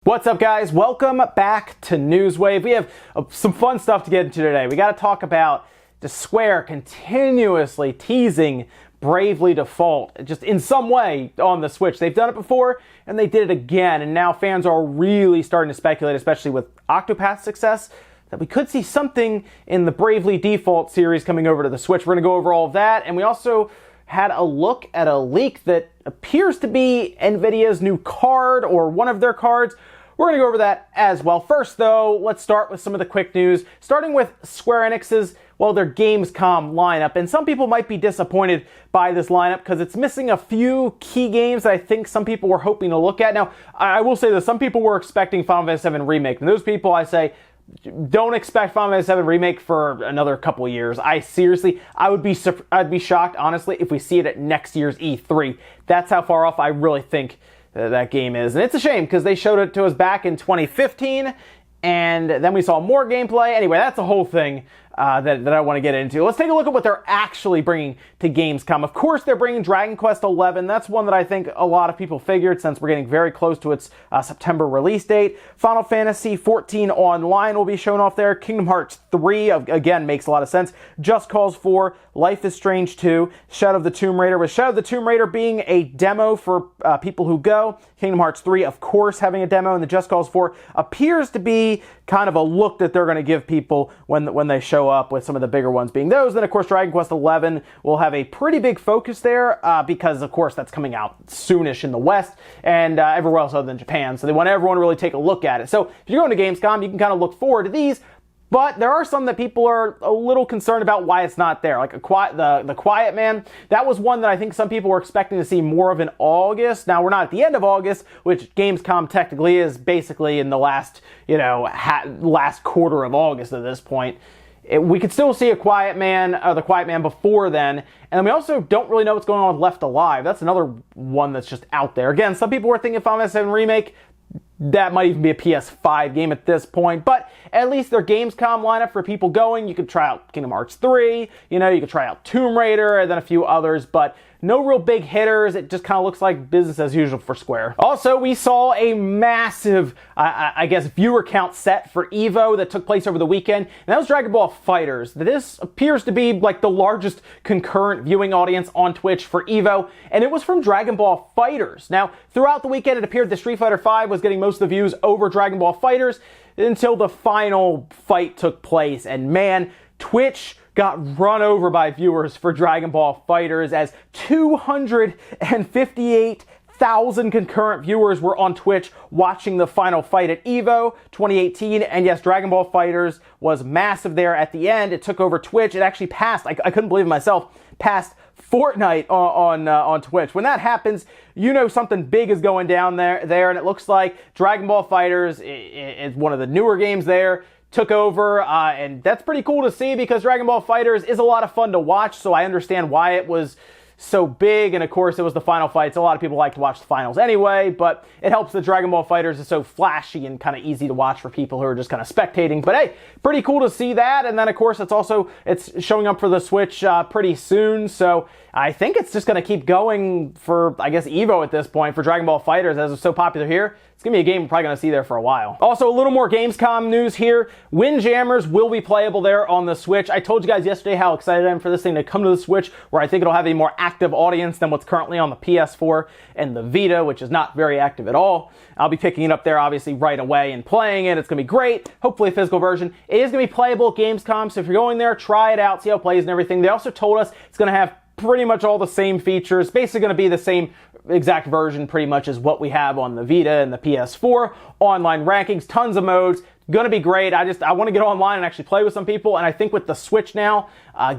What's up, guys? Welcome back to Newswave. We have some fun stuff to get into today. We got to talk about the Square continuously teasing Bravely Default just in some way on the Switch. They've done it before and they did it again, and now fans are really starting to speculate, especially with Octopath's success, that we could see something in the Bravely Default series coming over to the Switch. We're going to go over all of that, and we also had a look at a leak that appears to be Nvidia's new card or one of their cards. We're going to go over that as well. First, though, let's start with some of the quick news, starting with Square Enix's, well, their Gamescom lineup. And some people might be disappointed by this lineup because it's missing a few key games that I think some people were hoping to look at. Now, I will say that some people were expecting Final Fantasy VII Remake. And those people, I say, don't expect Final Fantasy VII Remake for another couple years. I'd be shocked, honestly, if we see it at next year's E3. That's how far off I really think that game is. And it's a shame because they showed it to us back in 2015, and then we saw more gameplay. Anyway, that's a whole thing that I want to get into. Let's take a look at what they're actually bringing to Gamescom. Of course, they're bringing Dragon Quest XI. That's one that I think a lot of people figured since we're getting very close to its September release date. Final Fantasy XIV Online will be shown off there. Kingdom Hearts 3, again, makes a lot of sense. Just Cause 4, Life is Strange 2, Shadow of the Tomb Raider, with Shadow of the Tomb Raider being a demo for people who go. Kingdom Hearts 3, of course, having a demo, and the Just Cause 4 appears to be kind of a look that they're going to give people when they show up, with some of the bigger ones being those. Then, of course, Dragon Quest XI will have a pretty big focus there because, of course, that's coming out soonish in the West and everywhere else other than Japan. So they want everyone to really take a look at it. So if you're going to Gamescom, you can kind of look forward to these. But there are some that people are a little concerned about why it's not there. Like the Quiet Man, that was one that I think some people were expecting to see more of in August. Now, we're not at the end of August, which Gamescom technically is basically in the last, last quarter of August at this point. We could still see a Quiet Man, or the Quiet Man before then. And then we also don't really know what's going on with Left Alive. That's another one that's just out there. Again, some people were thinking Final Fantasy VII Remake. That might even be a PS5 game at this point, but at least their Gamescom lineup for people going. You could try out Kingdom Hearts 3, you could try out Tomb Raider, and then a few others, but no real big hitters. It just kind of looks like business as usual for Square. Also, we saw a massive, viewer count set for EVO that took place over the weekend, and that was Dragon Ball FighterZ. This appears to be like the largest concurrent viewing audience on Twitch for EVO, and it was from Dragon Ball FighterZ. Now, throughout the weekend, it appeared that Street Fighter V was getting most of the views over Dragon Ball FighterZ until the final fight took place, and man, Twitch got run over by viewers for Dragon Ball FighterZ as 258,000 concurrent viewers were on Twitch watching the final fight at EVO 2018. And yes, Dragon Ball FighterZ was massive there at the end. It took over Twitch. It actually passed, I couldn't believe it myself, passed Fortnite on Twitch. When that happens, something big is going down there, and it looks like Dragon Ball FighterZ is one of the newer games there. Took over, and that's pretty cool to see because Dragon Ball FighterZ is a lot of fun to watch, so I understand why it was so big, and of course it was the final fight, so a lot of people like to watch the finals anyway, but it helps that Dragon Ball FighterZ is so flashy and kind of easy to watch for people who are just kind of spectating. But hey, pretty cool to see that, and then of course it's showing up for the Switch pretty soon, so I think it's just going to keep going for, EVO at this point for Dragon Ball FighterZ, as it's so popular here. It's going to be a game we're probably going to see there for a while. Also, a little more Gamescom news here. Windjammers will be playable there on the Switch. I told you guys yesterday how excited I am for this thing to come to the Switch, where I think it'll have a more active audience than what's currently on the PS4 and the Vita, which is not very active at all. I'll be picking it up there, obviously, right away and playing it. It's going to be great. Hopefully a physical version. It is going to be playable at Gamescom, so if you're going there, try it out, see how it plays and everything. They also told us it's going to have pretty much all the same features, basically going to be the same exact version pretty much as what we have on the Vita and the PS4. Online rankings, tons of modes, gonna be great. I want to get online and actually play with some people, and I think with the Switch now,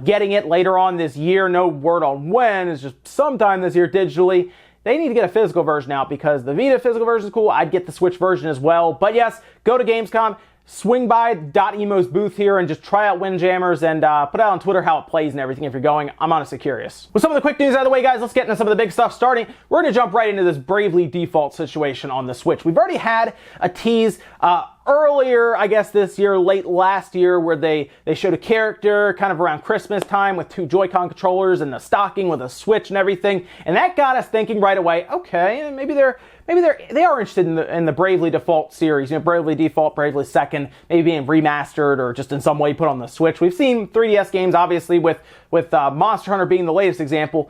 getting it later on this year, no word on when, is just sometime this year digitally, they need to get a physical version out because the Vita physical version is cool. I'd get the Switch version as well. But yes, go to Gamescom, swing by .emo's booth here and just try out Windjammers and put out on Twitter how it plays and everything if you're going. I'm honestly curious. With some of the quick news out of the way, guys, let's get into some of the big stuff starting. We're going to jump right into this Bravely Default situation on the Switch. We've already had a tease earlier, I guess this year, late last year, where they showed a character kind of around Christmas time with 2 Joy-Con controllers and a stocking with a Switch and everything, and that got us thinking right away, okay, maybe they are interested in the Bravely Default series, Bravely Default, Bravely Second, maybe being remastered or just in some way put on the Switch. We've seen 3DS games, obviously, with Monster Hunter being the latest example,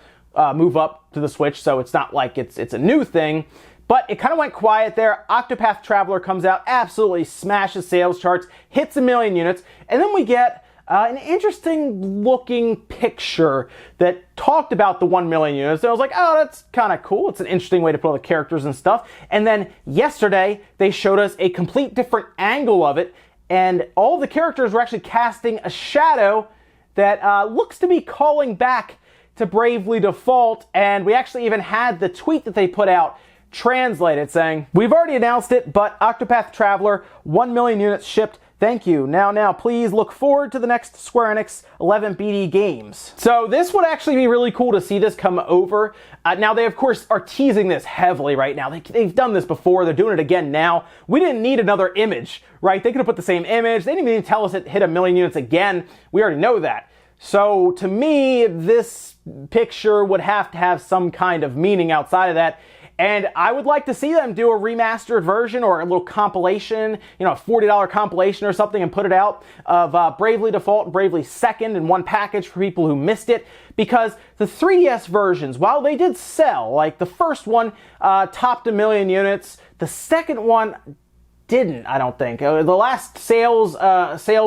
move up to the Switch, so it's not like it's a new thing. But it kind of went quiet there. Octopath Traveler comes out, absolutely smashes sales charts, hits 1 million units, and then we get an interesting looking picture that talked about the 1 million units. And I was like, oh, that's kind of cool. It's an interesting way to put all the characters and stuff. And then yesterday, they showed us a complete different angle of it, and all the characters were actually casting a shadow that looks to be calling back to Bravely Default. And we actually even had the tweet that they put out translated saying, "We've already announced it, but Octopath Traveler, 1 million units shipped. Thank you. Now, please look forward to the next Square Enix 11 BD games." So this would actually be really cool to see this come over. Now, they, of course, are teasing this heavily right now. They've done this before. They're doing it again now. We didn't need another image, right? They could have put the same image. They didn't even tell us it hit 1 million units again. We already know that. So to me, this picture would have to have some kind of meaning outside of that. And I would like to see them do a remastered version or a little compilation, a $40 compilation or something, and put it out of Bravely Default and Bravely Second in one package for people who missed it. Because the 3DS versions, while they did sell, like the first one topped 1 million units, the second one didn't, I don't think. The last sales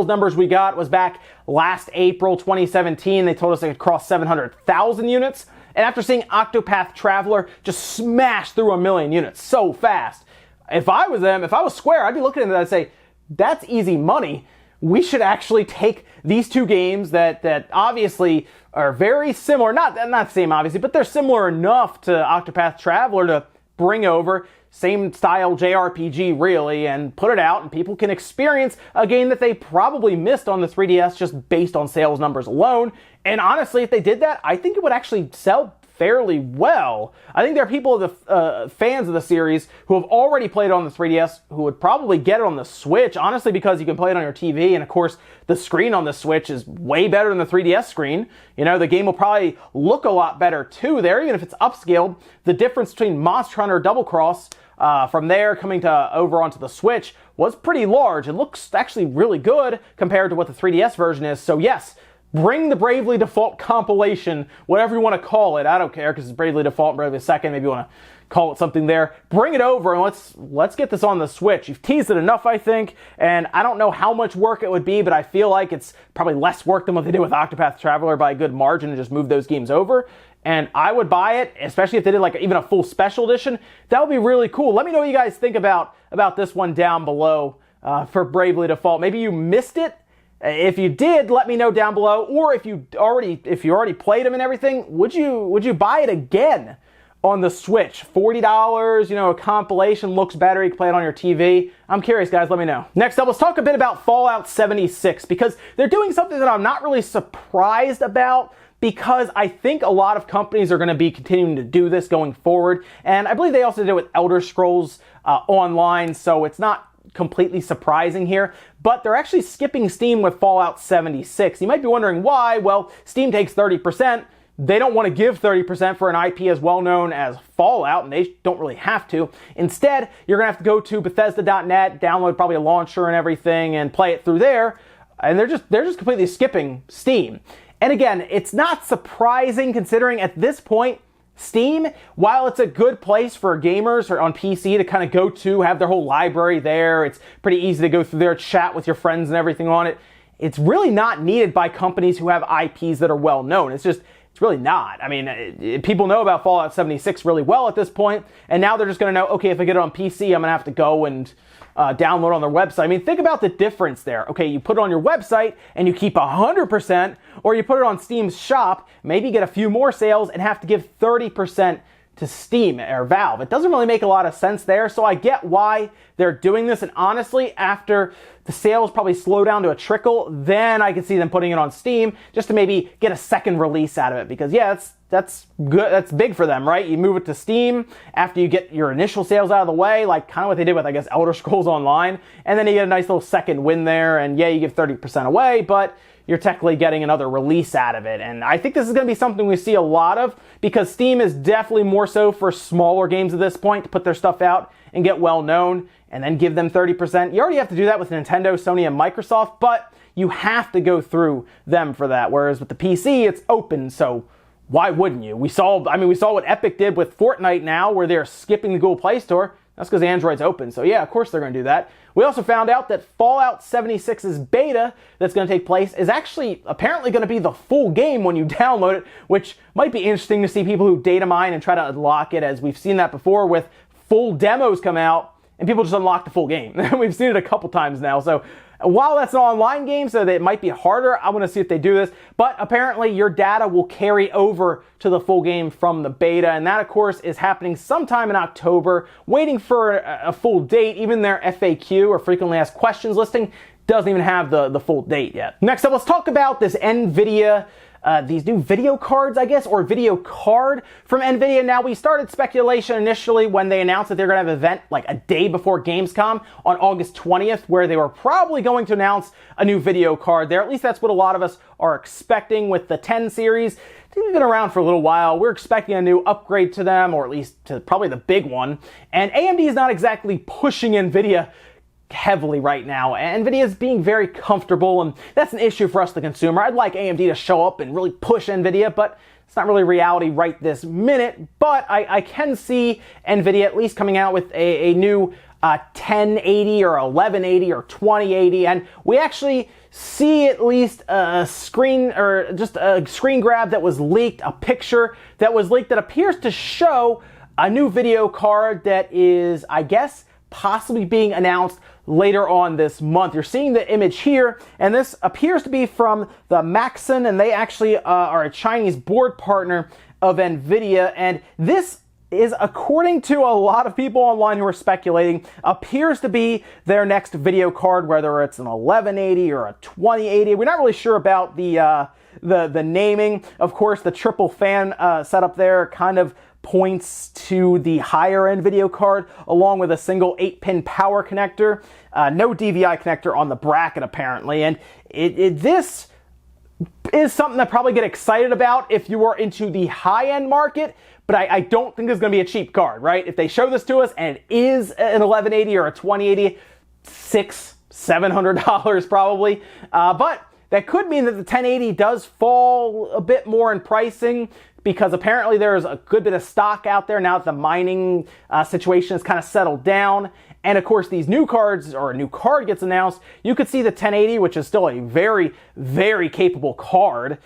numbers we got was back last April 2017. They told us they could cross 700,000 units. And after seeing Octopath Traveler just smash through 1 million units so fast, if I was them, if I was Square, I'd be looking at that and say, that's easy money. We should actually take these 2 games that obviously are very similar, not the same obviously, but they're similar enough to Octopath Traveler to bring over, same style JRPG really, and put it out, and people can experience a game that they probably missed on the 3DS just based on sales numbers alone. And honestly, if they did that, I think it would actually sell fairly well. I think there are people, fans of the series, who have already played it on the 3DS who would probably get it on the Switch, honestly, because you can play it on your TV, and of course, the screen on the Switch is way better than the 3DS screen. The game will probably look a lot better too there, even if it's upscaled. The difference between Monster Hunter Double Cross from there coming to over onto the Switch was pretty large. It looks actually really good compared to what the 3DS version is. So yes, bring the Bravely Default compilation, whatever you want to call it. I don't care, because it's Bravely Default and Bravely Second. Maybe you want to call it something there. Bring it over and let's get this on the Switch. You've teased it enough, I think, and I don't know how much work it would be, but I feel like it's probably less work than what they did with Octopath Traveler by a good margin, to just move those games over. And I would buy it, especially if they did like even a full special edition. That would be really cool. Let me know what you guys think about this one down below for Bravely Default. Maybe you missed it. If you did, let me know down below. Or if you already played them and everything, would you buy it again on the Switch? $40, a compilation, looks better. You can play it on your TV. I'm curious, guys. Let me know. Next up, let's talk a bit about Fallout 76, because they're doing something that I'm not really surprised about, because I think a lot of companies are going to be continuing to do this going forward. And I believe they also did it with Elder Scrolls Online, so it's not completely surprising here. But they're actually skipping Steam with Fallout 76. You might be wondering why. Well, Steam takes 30%. They don't want to give 30% for an IP as well known as Fallout, and they don't really have to. Instead, you're going to have to go to Bethesda.net, download probably a launcher and everything, and play it through there. And they're just completely skipping Steam. And again, it's not surprising considering at this point, Steam, while it's a good place for gamers or on PC to kind of go to, have their whole library there, it's pretty easy to go through there, chat with your friends and everything on it, it's really not needed by companies who have IPs that are well known. It's really not. I mean, people know about Fallout 76 really well at this point, and now they're just going to know, okay, if I get it on PC, I'm going to have to go and download on their website. I mean, think about the difference there. Okay, you put it on your website and you keep 100%, or you put it on Steam's shop, maybe get a few more sales and have to give 30% to Steam or Valve. It doesn't really make a lot of sense there, so I get why they're doing this. And honestly, after the sales probably slow down to a trickle, then I could see them putting it on Steam just to maybe get a second release out of it. Because yeah, that's good. That's big for them, right? You move it to Steam after you get your initial sales out of the way, like kind of what they did with, I guess, Elder Scrolls Online. And then you get a nice little second win there. And yeah, you give 30% away, but you're technically getting another release out of it. And I think this is going to be something we see a lot of, because Steam is definitely more so for smaller games at this point to put their stuff out and get well known and then give them 30%. You already have to do that with Nintendo, Sony, and Microsoft, but you have to go through them for that. Whereas with the PC, it's open, so why wouldn't you? We saw what Epic did with Fortnite now, where they're skipping the Google Play Store. That's because Android's open. So yeah, of course they're going to do that. We also found out that Fallout 76's beta that's going to take place is actually apparently going to be the full game when you download it, which might be interesting to see people who data mine and try to unlock it, as we've seen that before with full demos come out and people just unlock the full game. We've seen it a couple times now. So while that's an online game, so that it might be harder, I want to see if they do this. But apparently your data will carry over to the full game from the beta. And that, of course, is happening sometime in October. Waiting for a full date. Even their FAQ, or frequently asked questions listing, doesn't even have the full date yet. Next up, let's talk about this Nvidia, these new video cards, I guess, or video card from Nvidia. Now, we started speculation initially when they announced that they're going to have an event like a day before Gamescom on August 20th, where they were probably going to announce a new video card there. At least that's what a lot of us are expecting with the 10 series. They've been around for a little while. We're expecting a new upgrade to them, or at least to probably the big one. And AMD is not exactly pushing Nvidia heavily right now. Nvidia is being very comfortable, and that's an issue for us, the consumer. I'd like AMD to show up and really push Nvidia, but it's not really reality right this minute. But I can see Nvidia at least coming out with a new 1080 or 1180 or 2080, and we actually see at least a screen, or just a screen grab that was leaked, a picture that was leaked that appears to show a new video card that is, I guess, possibly being announced later on this month. You're seeing the image here, and this appears to be from the Maxon, and they actually are a Chinese board partner of Nvidia, and this is, according to a lot of people online who are speculating, appears to be their next video card, whether it's an 1180 or a 2080. We're not really sure about the naming. Of course, the triple fan setup there kind of points to the higher end video card, along with a single 8-pin power connector, no DVI connector on the bracket apparently, and this is something to probably get excited about if you are into the high end market. But I don't think it's going to be a cheap card, right? If they show this to us and it is an 1180 or a 2080, $600-700 probably, but that could mean that the 1080 does fall a bit more in pricing, because apparently there's a good bit of stock out there now that the mining situation has kind of settled down. And of course, these new cards, or a new card gets announced, you could see the 1080, which is still a very, very capable card,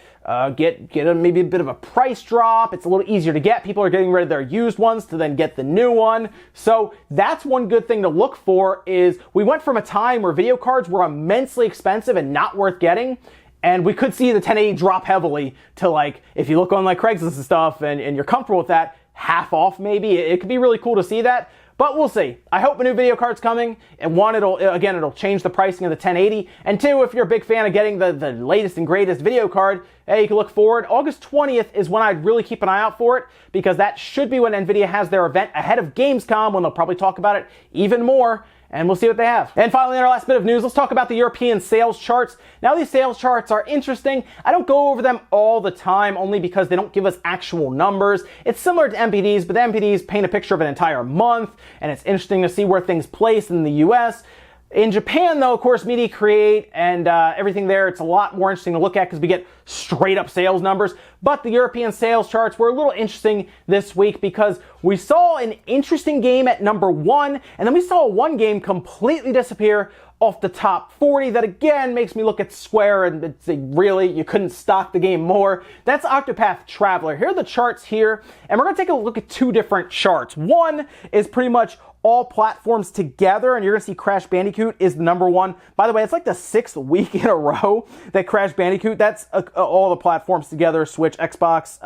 get maybe a bit of a price drop. It's a little easier to get. People are getting rid of their used ones to then get the new one. So that's one good thing to look for, is we went from a time where video cards were immensely expensive and not worth getting, and we could see the 1080 drop heavily to, like, if you look on like Craigslist and stuff and you're comfortable with that, half off maybe. It could be really cool to see that. But we'll see. I hope a new video card's coming. And one, it'll change the pricing of the 1080. And two, if you're a big fan of getting the latest and greatest video card, hey, you can look forward. August 20th is when I'd really keep an eye out for it, because that should be when Nvidia has their event ahead of Gamescom, when they'll probably talk about it even more. And we'll see what they have. And finally, in our last bit of news, let's talk about the European sales charts. Now, these sales charts are interesting. I don't go over them all the time, only because they don't give us actual numbers. It's similar to MPDs, but the MPDs paint a picture of an entire month, and it's interesting to see where things place in the US. In Japan, though, of course, Media Create and everything there, it's a lot more interesting to look at because we get straight up sales numbers. But the European sales charts were a little interesting this week, because we saw an interesting game at number 1, and then we saw one game completely disappear off the top 40. That again makes me look at Square and say, really, you couldn't stock the game more? That's Octopath Traveler. Here are the charts here, and we're going to take a look at two different charts. One is pretty much all platforms together, and you're going to see Crash Bandicoot is the number 1. By the way, it's like the 6th week in a row that Crash Bandicoot, that's all the platforms together, Switch, Xbox,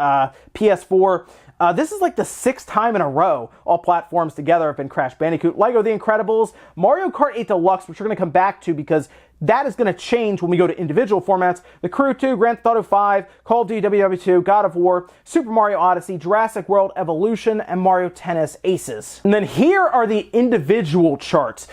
PS4, This is like the 6th time in a row all platforms together have been Crash Bandicoot, Lego The Incredibles, Mario Kart 8 Deluxe, which we're going to come back to because that is going to change when we go to individual formats. The Crew 2, Grand Theft Auto 5, Call of Duty WW2, God of War, Super Mario Odyssey, Jurassic World Evolution, and Mario Tennis Aces. And then here are the individual charts.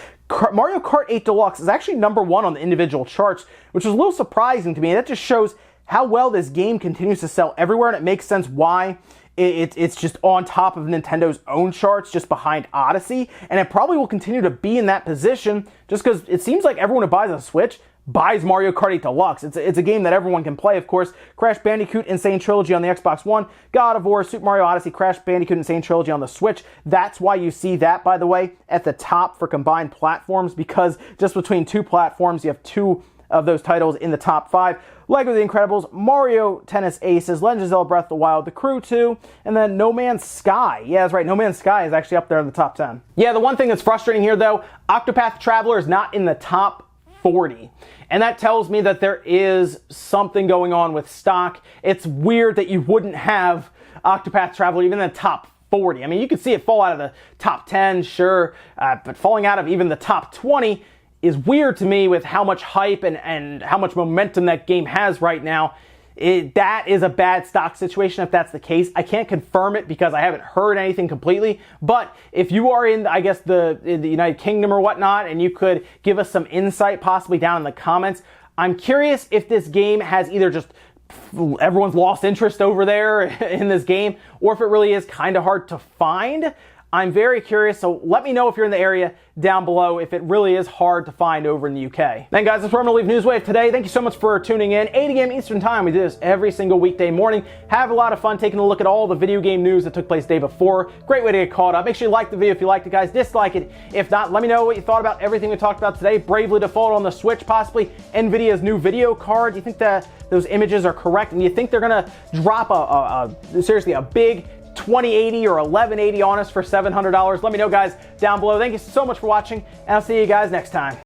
Mario Kart 8 Deluxe is actually #1 on the individual charts, which is a little surprising to me. That just shows how well this game continues to sell everywhere, and it makes sense why it's just on top of Nintendo's own charts, just behind Odyssey, and it probably will continue to be in that position just because it seems like everyone who buys a Switch buys Mario Kart 8 Deluxe. It's a game that everyone can play, of course. Crash Bandicoot Insane Trilogy on the Xbox One, God of War, Super Mario Odyssey, Crash Bandicoot Insane Trilogy on the Switch. That's why you see that, by the way, at the top for combined platforms, because just between 2 platforms, you have 2 of those titles in the top 5. Lego The Incredibles, Mario Tennis Aces, Legend of Zelda Breath of the Wild, The Crew 2, and then No Man's Sky. Yeah, that's right, No Man's Sky is actually up there in the top 10. Yeah, the one thing that's frustrating here, though, Octopath Traveler is not in the top 40. And that tells me that there is something going on with stock. It's weird that you wouldn't have Octopath Traveler even in the top 40. I mean, you could see it fall out of the top 10, sure, but falling out of even the top 20 is weird to me with how much hype and how much momentum that game has right now. That is a bad stock situation if that's the case. I can't confirm it because I haven't heard anything completely, but if you are in, I guess, in the United Kingdom or whatnot, and you could give us some insight possibly down in the comments, I'm curious if this game has either just everyone's lost interest over there in this game, or if it really is kind of hard to find. I'm very curious, so let me know if you're in the area down below if it really is hard to find over in the UK. Then guys, that's where I'm going to leave Newswave today. Thank you so much for tuning in. 8 a.m. Eastern Time. We do this every single weekday morning. Have a lot of fun taking a look at all the video game news that took place the day before. Great way to get caught up. Make sure you like the video if you liked it, guys. Dislike it if not. Let me know what you thought about everything we talked about today. Bravely Default on the Switch, possibly Nvidia's new video card. Do you think that those images are correct? And do you think they're going to drop seriously a big 2080 or 1180 on us for $700? Let me know, guys, down below. Thank you so much for watching, and I'll see you guys next time.